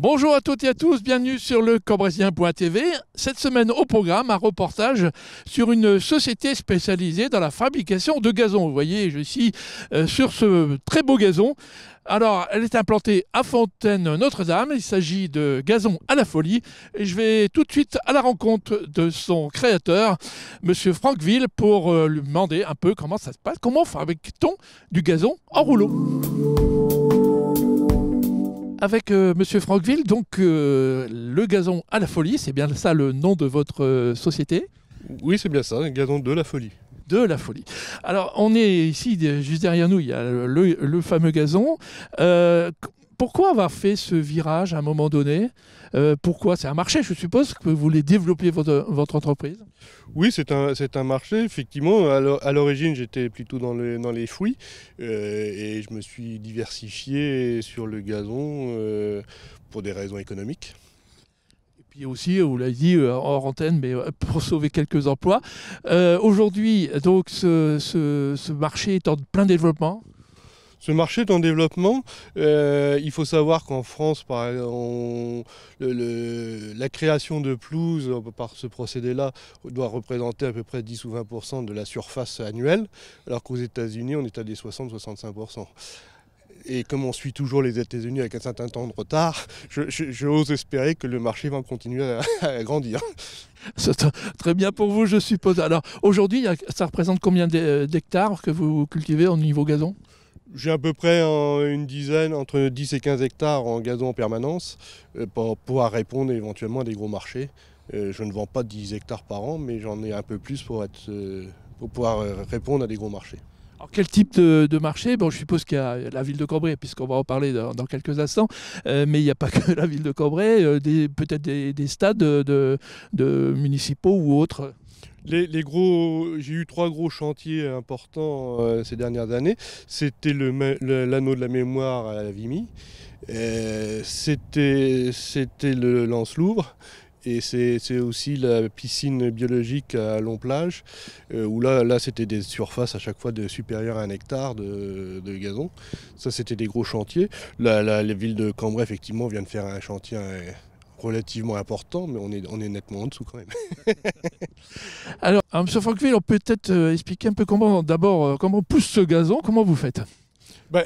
Bonjour à toutes et à tous, bienvenue sur le Cambrécien.tv. Cette semaine au programme, un reportage sur une société spécialisée dans la fabrication de gazon. Vous voyez, je suis sur ce très beau gazon. Alors, elle est implantée à Fontaine-Notre-Dame. Il s'agit de Gazon à la folie. Et je vais tout de suite à la rencontre de son créateur, Monsieur Franqueville, pour lui demander un peu comment ça se passe. Comment fabrique-t-on du gazon en rouleau ? Avec Monsieur Franqueville, donc le gazon à la folie, c'est bien ça le nom de votre société ? Oui, c'est bien ça, gazon de la folie. De la folie. Alors, on est ici, juste derrière nous, il y a le fameux gazon. Pourquoi avoir fait ce virage à un moment donné ? Pourquoi ? C'est un marché, je suppose, que vous voulez développer votre entreprise ? Oui, c'est un marché, effectivement. À l'origine, j'étais plutôt dans les fruits et je me suis diversifié sur le gazon pour des raisons économiques. Et puis aussi, vous l'avez dit hors antenne, mais pour sauver quelques emplois. Aujourd'hui, donc, ce marché est en plein développement. Ce marché est en développement. Il faut savoir qu'en France, la création de pelouse par ce procédé-là doit représenter à peu près 10 ou 20% de la surface annuelle, alors qu'aux États-Unis, on est à des 60-65%. Et comme on suit toujours les États-Unis avec un certain temps de retard, j'ose espérer que le marché va continuer à grandir. C'est très bien pour vous, je suppose. Alors aujourd'hui, ça représente combien d'hectares que vous cultivez au niveau gazon ? J'ai à peu près une dizaine, entre 10 et 15 hectares en gazon en permanence pour pouvoir répondre éventuellement à des gros marchés. Je ne vends pas 10 hectares par an, mais j'en ai un peu plus pour pouvoir répondre à des gros marchés. Alors, quel type de marché ? Bon, je suppose qu'il y a la ville de Cambrai, puisqu'on va en parler dans quelques instants, mais il n'y a pas que la ville de Cambrai, peut-être des stades de municipaux ou autres. J'ai eu 3 gros chantiers importants ces dernières années. C'était l'anneau de la mémoire à la Vimy, c'était le Lance-Louvre, et c'est aussi la piscine biologique à Long-Plage, où là c'était des surfaces à chaque fois supérieures à 1 hectare de gazon. Ça, c'était des gros chantiers. La ville de Cambrai, effectivement, vient de faire un chantier relativement important, mais on est nettement en dessous quand même. Alors, M. Franqueville, on peut peut-être expliquer un peu comment on pousse ce gazon, comment vous faites ?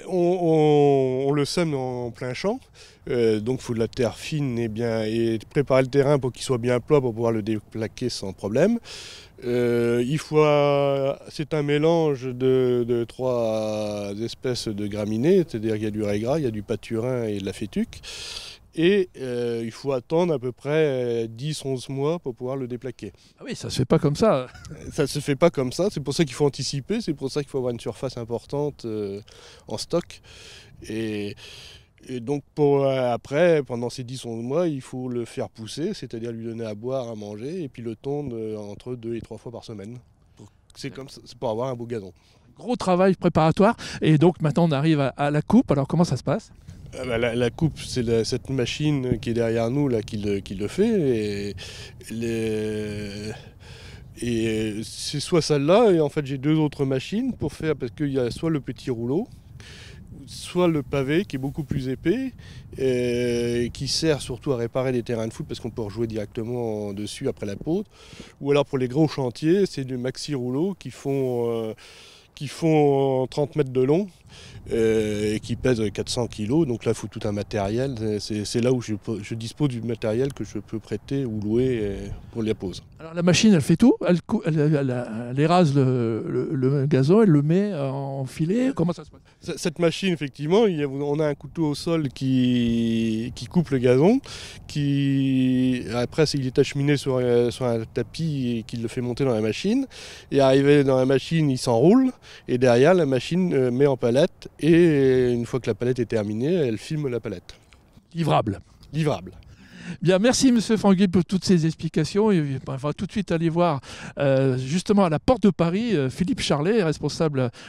On le sème en plein champ, donc il faut de la terre fine et préparer le terrain pour qu'il soit bien plat pour pouvoir le déplaquer sans problème. C'est un mélange de 3 espèces de graminées, c'est-à-dire qu'il y a du raiggras, il y a du paturin et de la fétuque. Et il faut attendre à peu près 10-11 mois pour pouvoir le déplaquer. Ah oui, ça se fait pas comme ça. Ça ne se fait pas comme ça, c'est pour ça qu'il faut anticiper, c'est pour ça qu'il faut avoir une surface importante en stock. Et donc après, pendant ces 10-11 mois, il faut le faire pousser, c'est-à-dire lui donner à boire, à manger, et puis le tondre entre 2 et 3 fois par semaine. C'est comme ça, c'est pour avoir un beau gazon. Gros travail préparatoire, et donc maintenant on arrive à la coupe, alors comment ça se passe ? La coupe, c'est cette machine qui est derrière nous là, qui le fait. Et c'est soit celle-là, et en fait j'ai 2 autres machines pour faire, parce qu'il y a soit le petit rouleau, soit le pavé qui est beaucoup plus épais, et qui sert surtout à réparer des terrains de foot parce qu'on peut rejouer directement dessus après la pause. Ou alors pour les gros chantiers, c'est du maxi rouleau qui font 30 mètres de long et qui pèsent 400 kg. Donc là, il faut tout un matériel. C'est là où je dispose du matériel que je peux prêter ou louer pour la pose. Alors la machine, elle fait tout. Elle érase le gazon, elle le met en filet. Comment ça se passe ? Cette machine, effectivement, on a un couteau au sol qui coupe le gazon. Après, il est acheminé sur un tapis et qui le fait monter dans la machine. Et arrivé dans la machine, il s'enroule. Et derrière, la machine met en palette. Et une fois que la palette est terminée, elle filme la palette. Livrable. Bien, merci M. Franqueville pour toutes ces explications. Et on va tout de suite aller voir justement à la porte de Paris Philippe Charlet,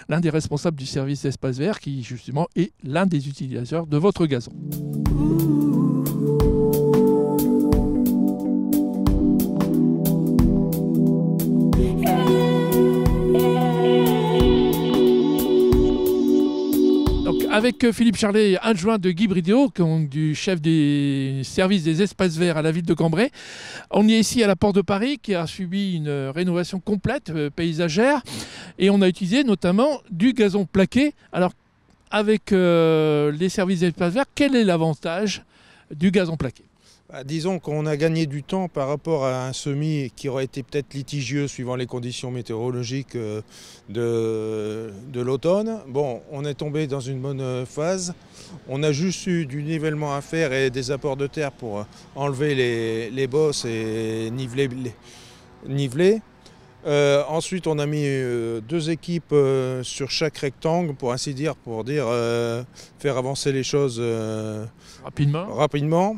l'un des responsables du service d'espace vert, qui justement est l'un des utilisateurs de votre gazon. avec Philippe Charlet, adjoint de Guy Brideau, du chef des services des espaces verts à la ville de Cambrai. On est ici à la Porte de Paris qui a subi une rénovation complète paysagère et on a utilisé notamment du gazon plaqué. Alors avec les services des espaces verts, quel est l'avantage du gazon plaqué? Disons qu'on a gagné du temps par rapport à un semis qui aurait été peut-être litigieux suivant les conditions météorologiques de l'automne. Bon, on est tombé dans une bonne phase. On a juste eu du nivellement à faire et des apports de terre pour enlever les bosses et niveler. Ensuite, on a mis 2 équipes sur chaque rectangle, pour ainsi dire, faire avancer les choses rapidement.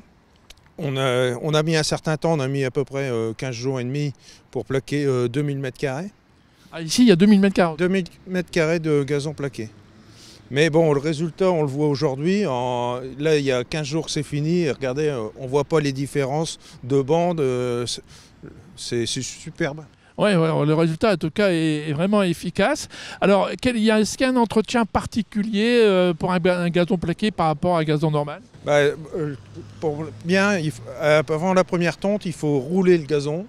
On a mis un certain temps, on a mis à peu près 15 jours et demi pour plaquer 2000 m². Ah, ici, il y a 2000 m². 2000 m² de gazon plaqué. Mais bon, le résultat, on le voit aujourd'hui. Là, il y a 15 jours que c'est fini. Et regardez, on ne voit pas les différences de bandes. C'est superbe. Oui, ouais, le résultat, en tout cas, est vraiment efficace. Alors, est-ce qu'il y a un entretien particulier pour un gazon plaqué par rapport à un gazon normal? Avant la première tonte, il faut rouler le gazon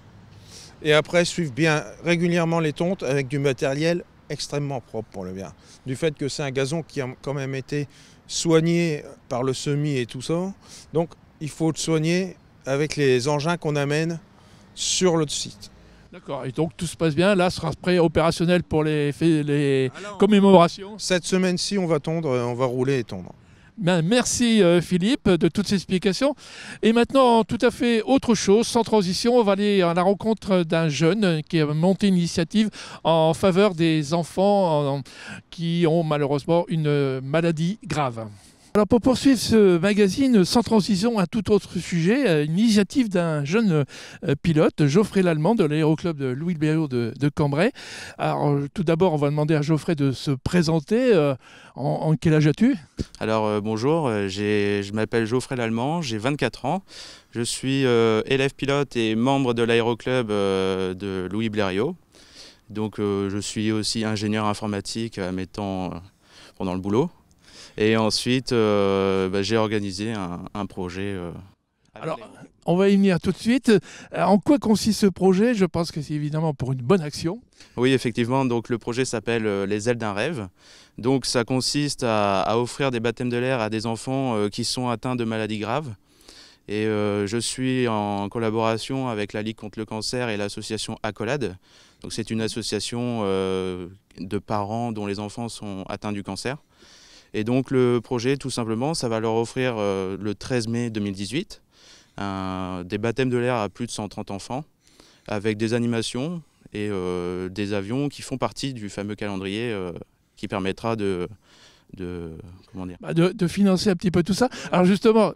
et après suivre bien régulièrement les tontes avec du matériel extrêmement propre pour le bien. Du fait que c'est un gazon qui a quand même été soigné par le semis et tout ça. Donc, il faut le soigner avec les engins qu'on amène sur le site. D'accord, et donc tout se passe bien, là sera prêt opérationnel pour les commémorations. Cette semaine-ci, on va tondre, on va rouler et tondre. Bien, merci Philippe de toutes ces explications. Et maintenant, tout à fait autre chose, sans transition, on va aller à la rencontre d'un jeune qui a monté une initiative en faveur des enfants qui ont malheureusement une maladie grave. Alors pour poursuivre ce magazine sans transition, un tout autre sujet, une initiative d'un jeune pilote, Geoffrey Lallemand de l'aéroclub de Louis Blériot de Cambrai. Alors tout d'abord, on va demander à Geoffrey de se présenter. En quel âge as-tu? Alors bonjour, je m'appelle Geoffrey Lallemand, j'ai 24 ans. Je suis élève pilote et membre de l'aéroclub de Louis Blériot. Donc je suis aussi ingénieur informatique à mes temps pendant le boulot. Et ensuite, j'ai organisé un projet. Alors, on va y venir tout de suite. En quoi consiste ce projet? Je pense que c'est évidemment pour une bonne action. Oui, effectivement. Donc, le projet s'appelle Les ailes d'un rêve. Donc, ça consiste à offrir des baptêmes de l'air à des enfants qui sont atteints de maladies graves. Et je suis en collaboration avec la Ligue contre le cancer et l'association Accolade. Donc, c'est une association de parents dont les enfants sont atteints du cancer. Et donc le projet, tout simplement, ça va leur offrir le 13 mai 2018 des baptêmes de l'air à plus de 130 enfants avec des animations et des avions qui font partie du fameux calendrier qui permettra de financer un petit peu tout ça. Alors justement,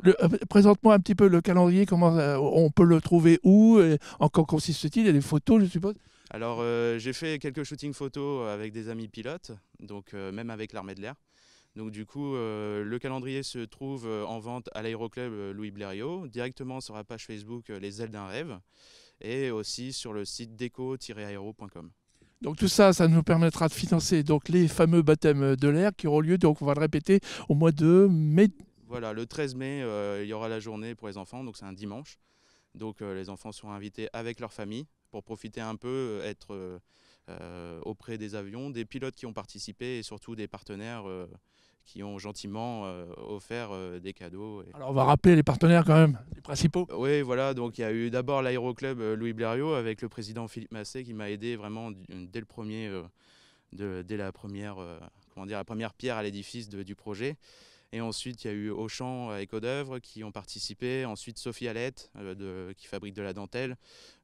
présente-moi un petit peu le calendrier, comment on peut le trouver où, et en quoi consiste-t-il? Il y a des photos, je suppose? Alors j'ai fait quelques shootings photos avec des amis pilotes, donc même avec l'armée de l'air. Donc du coup, le calendrier se trouve en vente à l'aéroclub Louis Blériot, directement sur la page Facebook Les ailes d'un rêve et aussi sur le site deco-aero.com. Donc tout ça, ça nous permettra de financer donc les fameux baptêmes de l'air qui auront lieu, donc on va le répéter, au mois de mai. Voilà, le 13 mai, il y aura la journée pour les enfants, donc c'est un dimanche. Donc les enfants seront invités avec leur famille pour profiter un peu, être auprès des avions, des pilotes qui ont participé et surtout des partenaires qui ont gentiment offert des cadeaux. Alors on va rappeler les partenaires quand même, les principaux. Oui, voilà, donc il y a eu d'abord l'aéroclub Louis Blériot avec le président Philippe Massé qui m'a aidé vraiment dès la première pierre à l'édifice du projet. Et ensuite, il y a eu Auchan et Codœuvre qui ont participé. Ensuite, Sophie Alette qui fabrique de la dentelle.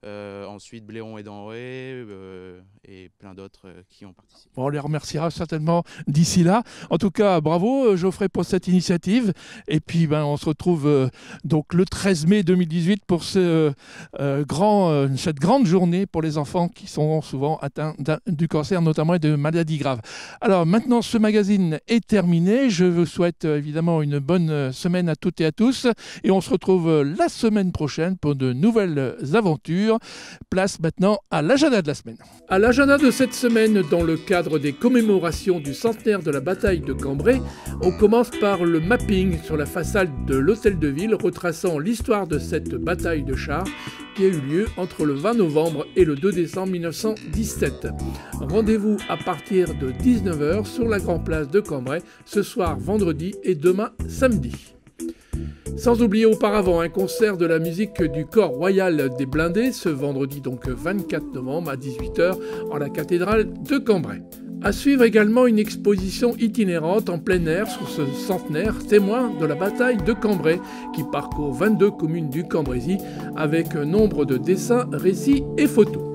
Ensuite, Blairon et Denrée et plein d'autres qui ont participé. Bon, on les remerciera certainement d'ici là. En tout cas, bravo Geoffrey pour cette initiative. Et puis, on se retrouve donc le 13 mai 2018 pour cette grande journée pour les enfants qui sont souvent atteints du cancer, notamment et de maladies graves. Alors maintenant, ce magazine est terminé. Je vous souhaite évidemment une bonne semaine à toutes et à tous. Et on se retrouve la semaine prochaine pour de nouvelles aventures. Place maintenant à l'agenda de la semaine. À l'agenda de de cette semaine, dans le cadre des commémorations du centenaire de la bataille de Cambrai, on commence par le mapping sur la façade de l'hôtel de ville retraçant l'histoire de cette bataille de chars qui a eu lieu entre le 20 novembre et le 2 décembre 1917. Rendez-vous à partir de 19h sur la Grand Place de Cambrai, ce soir vendredi et demain samedi. Sans oublier auparavant un concert de la musique du Corps Royal des Blindés ce vendredi donc 24 novembre à 18h en la cathédrale de Cambrai. À suivre également une exposition itinérante en plein air sur ce centenaire témoin de la bataille de Cambrai qui parcourt 22 communes du Cambrésis avec un nombre de dessins, récits et photos.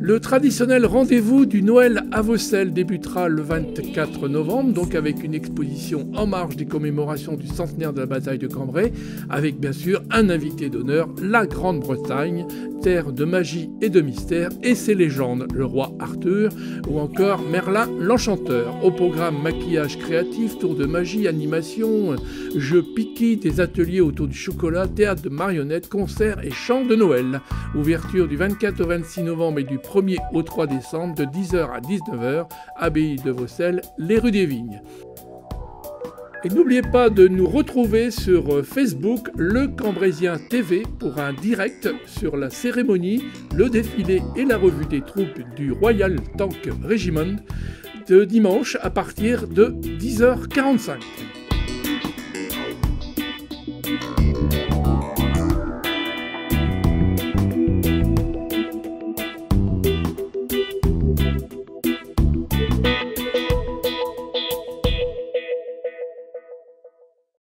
Le traditionnel rendez-vous du Noël à Vaucelles débutera le 24 novembre, donc avec une exposition en marge des commémorations du centenaire de la bataille de Cambrai, avec bien sûr un invité d'honneur, la Grande-Bretagne, terre de magie et de mystère, et ses légendes, le roi Arthur ou encore Merlin l'Enchanteur. Au programme maquillage créatif, tour de magie, animation, jeux piquis, des ateliers autour du chocolat, théâtre de marionnettes, concerts et chants de Noël. Ouverture du 24 au 26 novembre et du 1er au 3 décembre de 10h à 19h, abbaye de Vaucelles, les rues des Vignes. Et n'oubliez pas de nous retrouver sur Facebook, Le Cambrésien TV, pour un direct sur la cérémonie, le défilé et la revue des troupes du Royal Tank Regiment de dimanche à partir de 10h45.